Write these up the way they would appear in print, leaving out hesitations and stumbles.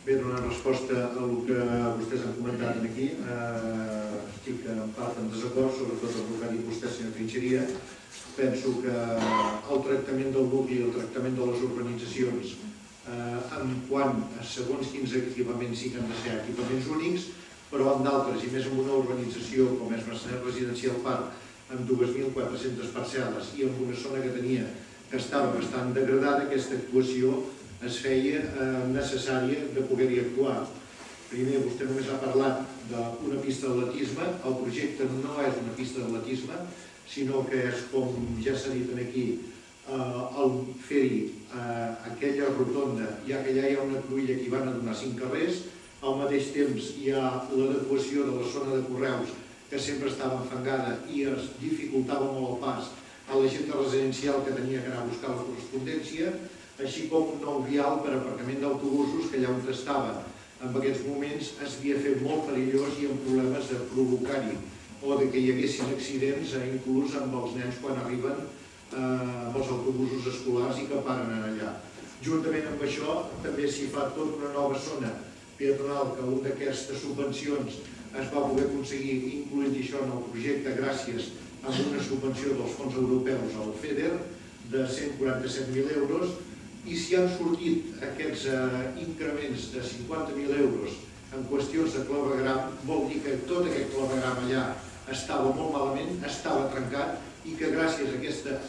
Bé, donant resposta al que vostès han comentat aquí, estic en part en desacord, sobretot amb el que ha dit vostè, senyor Trinxeria. Penso que el tractament del nucli, el tractament de les urbanitzacions, en quant a segons quins equipaments sí que han de ser equipaments únics, però en d'altres, i més en una urbanització com és Massanet Residencial Park, amb 2.400 parcel·les i en una zona que estava bastant degradada, aquesta actuació es feia necessària de poder-hi actuar. Primer, vostè només ha parlat d'una pista d'atletisme. El projecte no és una pista d'atletisme, sinó que és, com ja s'ha dit aquí, el fer-hi aquella rotonda, ja que allà hi ha una cruïlla que hi van a donar 5 carrers, al mateix temps hi ha l'adequació de la zona de correus, que sempre estava enfangada i es dificultava molt el pas a la gent residencial que tenia que anar a buscar la correspondència, així com un nou vial per aparcament d'autobusos que allà on estava en aquests moments es havia fet molt perillós i amb problemes de provocar-hi o que hi haguessin accidents inclús amb els nens quan arriben amb els autobusos escolars i que paren allà. Juntament amb això també s'hi fa tota una nova zona peatonal que una d'aquestes subvencions es va poder aconseguir incloent això en el projecte gràcies a una subvenció dels fons europeus al FEDER de 147.000 euros. I si han sortit aquests increments de 50.000 euros en qüestions de clavegram, vol dir que tot aquest clavegram allà estava molt malament, estava trencat i que gràcies a aquesta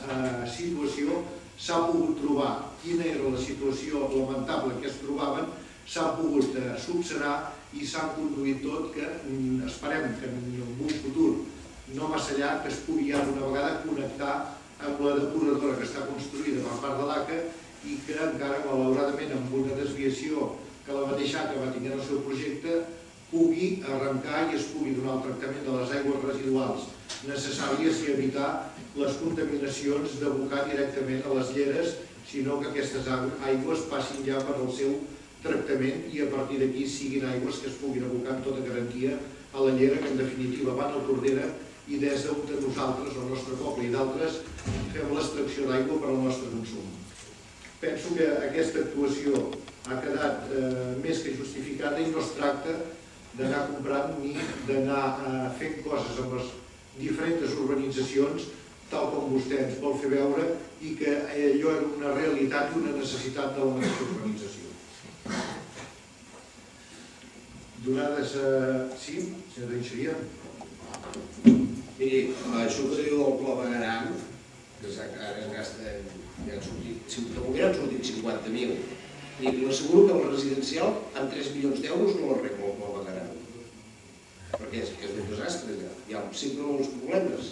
situació s'ha pogut trobar quina era la situació lamentable que es trobaven, s'ha pogut subsanar i s'han conduït tot que esperem que en un futur no massa llarg es pugui ja d'una vegada connectar amb la depuradora que està construïda per part de l'ACA i que encara, malauradament, amb una desviació que la mateixa ACA va tenir en el seu projecte, pugui arrencar i es pugui donar el tractament de les aigües residuals necessàries i evitar les contaminacions d'abocar directament a les lleres, sinó que aquestes aigües passin ja per al seu tractament i a partir d'aquí siguin aigües que es puguin abocar amb tota garantia a la llera, que en definitiva van a Tordera i des d'on nosaltres, el nostre poble i d'altres, fem l'extracció d'aigua per al nostre consum. Penso que aquesta actuació ha quedat més que justificada i no es tracta d'anar comprant ni d'anar fent coses amb les diferents urbanitzacions tal com vostè ens vol fer veure i que allò era una realitat i una necessitat de la mateixa urbanització. Donades a... Sí, senyor Trinxeria? Miri, això que diu del clavegueram, que ara es gasta, ja han sortit, de moment han sortit 50.000. I li asseguro que el residencial amb 3 milions d'euros no l'arregla el clavegueram. Perquè és un desastre allà, hi ha sempre molts problemes.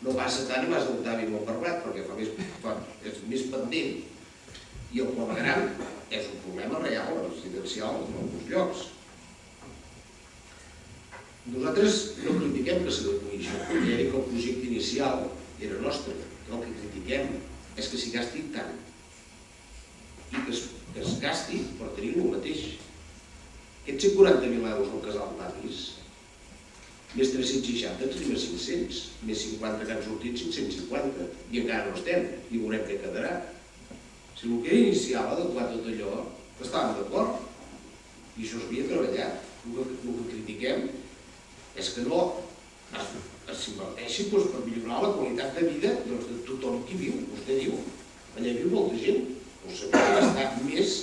No passa tant a Mas d'Octavi i Montparlat, perquè és més pendent. I el clavegueram és un problema real, residencial, en alguns llocs. Nosaltres no critiquem que s'adeqüi això, perquè ja dic que el projecte inicial era nostre. El que critiquem és que s'hi gasti tant i que es gasti per tenir el mateix. Aquests 40.000 euros al casal d'Avis, més 360 en tenim 500, més 50 que han sortit 550 i encara no estem i veurem què quedarà. Si el que era inicial, adequat tot allò, estàvem d'acord i això s'havia treballat. El que critiquem és que no s'inverteixi per millorar la qualitat de vida de tothom qui viu. Vostè diu, allà viu molta gent, però s'hauria gastat més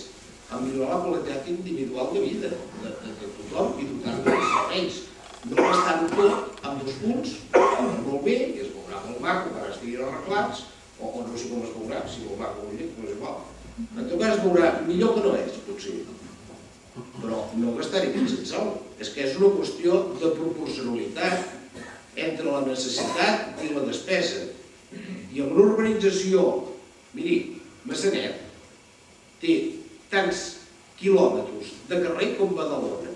a millorar la qualitat individual de vida de tothom i dotar-lo de serveis. No gastar-ho tot amb 2 punts, molt bé, i es veurà molt maco quan estiguin arreglats, o no sé com es veurà, si molt maco o no és igual. En tot cas es veurà millor que no és, potser. Però no gastar-hi fins en sal. És que és una qüestió de proporcionalitat entre la necessitat i la despesa. I en una urbanització, miri, Massanet té tants quilòmetres de carrer com Badalona.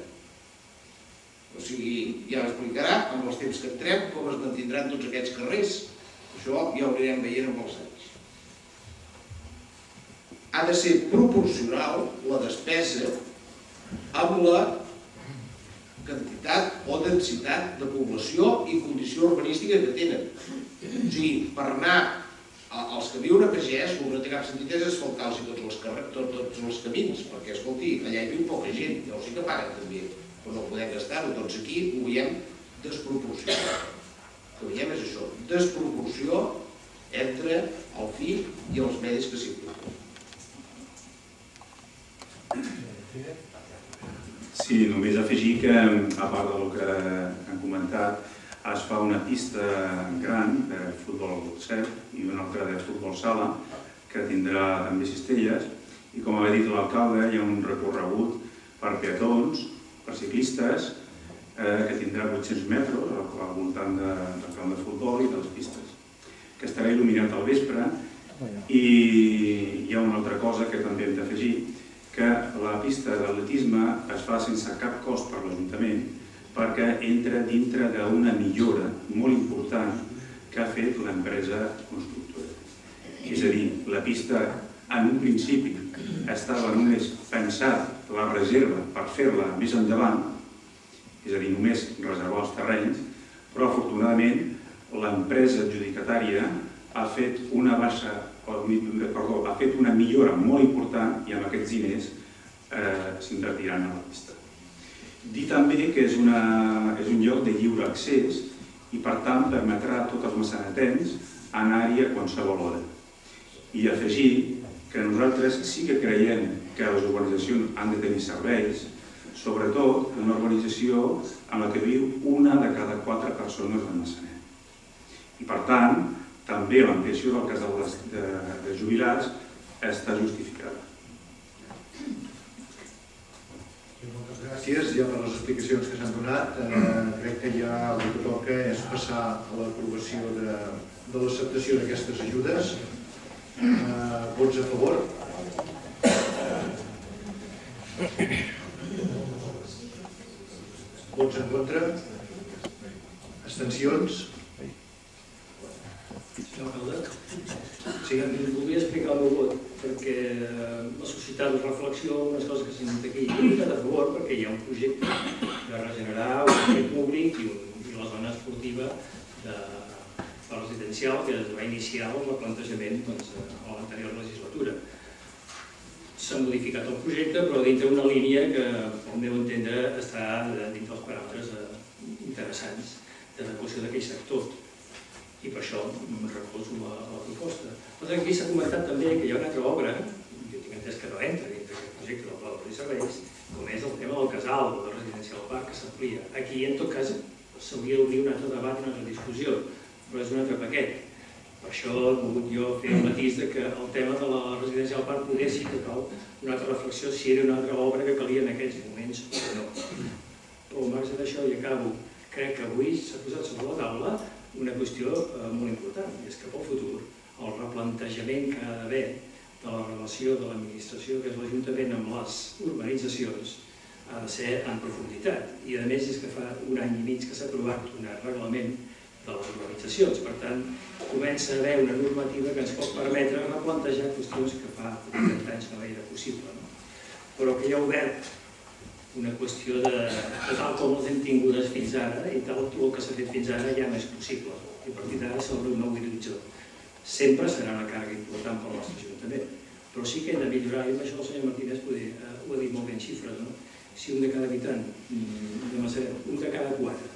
O sigui, ja explicarà amb els temps que entrem com es mantindran tots aquests carrers. Això ja ho anirem veient amb els anys. Ha de ser proporcional la despesa amb la quantitat o densitat de població i condició urbanística que tenen. O sigui, per anar Els que viuen a Pagès, el que no té cap sentit és asfaltar-los tots els camins, perquè, escolti, allà hi viu poca gent, llavors sí que paguen també, però no podem gastar-ho. Doncs aquí ho veiem desproporcionat. El que veiem és això, desproporció entre el fi i els medis que s'hi proposen. Sí, només afegir que, a part del que han comentat, es fa una pista gran de futbol 7 i una altra de futbol sala, que tindrà també cistelles, i com ha dit l'alcalde, hi ha un recorregut per peatons, per ciclistes, que tindrà 800 metres al voltant del camp de futbol i de les pistes, que estarà il·luminat al vespre. I hi ha una altra cosa que també hem d'afegir, que la pista d'atletisme es fa sense cap cost per l'Ajuntament, perquè entra dintre d'una millora molt important que ha fet l'empresa constructora. És a dir, la pista en un principi estava només pensat la reserva per fer-la més endavant, és a dir, només reservar els terrenys, però afortunadament l'empresa adjudicatària ha fet una millora molt important i amb aquests diners s'invertiran a la pista. Dir també que és un lloc de lliure accés i per tant permetrà a tots els massanetens anar-hi a qualsevol hora. I afegir que nosaltres sí que creiem que les urbanitzacions han de tenir serveis, sobretot una urbanització en la que viu una de cada 4 persones del Massanet. I per tant, també l'ampliació del casal de jubilats està justificada. Moltes gràcies ja per les explicacions que s'han donat. Crec que ja el que toca és passar a l'aprovació de l'acceptació d'aquestes ajudes. Vots a favor? Vots en contra? Abstencions? Sí, voldria explicar el meu vot, perquè la societat de reflexió, unes coses que s'han dit aquí, jo he votat a favor perquè hi ha un projecte de regenerar un espai públic i la zona esportiva residencial que es va iniciar el replantejament a l'anterior legislatura. S'ha modificat el projecte, però dintre una línia que, al meu entendre, està dintre els paràmetres interessants d'adequació d'aquell sector. I per això recolzo la proposta. Aquí s'ha comentat també que hi ha una altra obra, jo tinc entès que no entra dintre d'aquest projecte del Pla de Serveis, com és el tema del casal, del residencial parc, que s'amplia. Aquí, en tot cas, s'hauria d'obrir un altre debat, una altra discussió, però és un altre paquet. Per això he volgut jo fer el matís que el tema de la residencial parc poder sí que cal una altra reflexió si era una altra obra que calia en aquests moments o no. Però al marge d'això, i acabo, crec que avui s'ha posat sobre la taula una qüestió molt important, i és que pel futur el replantejament que ha d'haver de la relació de l'administració, que és l'Ajuntament, amb les urbanitzacions, ha de ser en profunditat. I a més és que fa un any i mig que s'ha aprovat un reglament de les urbanitzacions. Per tant, comença a haver una normativa que ens pot permetre replantejar qüestions que fa 30 anys no era possible. Però que hi ha obert una qüestió de tal com les hem tingudes fins ara i tal com el que s'ha fet fins ara ja no és possible. I a partir d'ara s'obre un nou horitzó. Sempre serà una càrrega important pel nostre Ajuntament, però sí que hem de millorar, i amb això el senyor Martínez ho ha dit molt bé en xifres, si un de cada habitant de Massanet, un de cada 4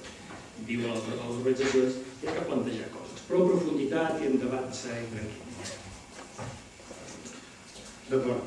viu a les urbanitzacions, hi ha que plantejar coses, però en profunditat i en debat serè i tranquil. D'acord.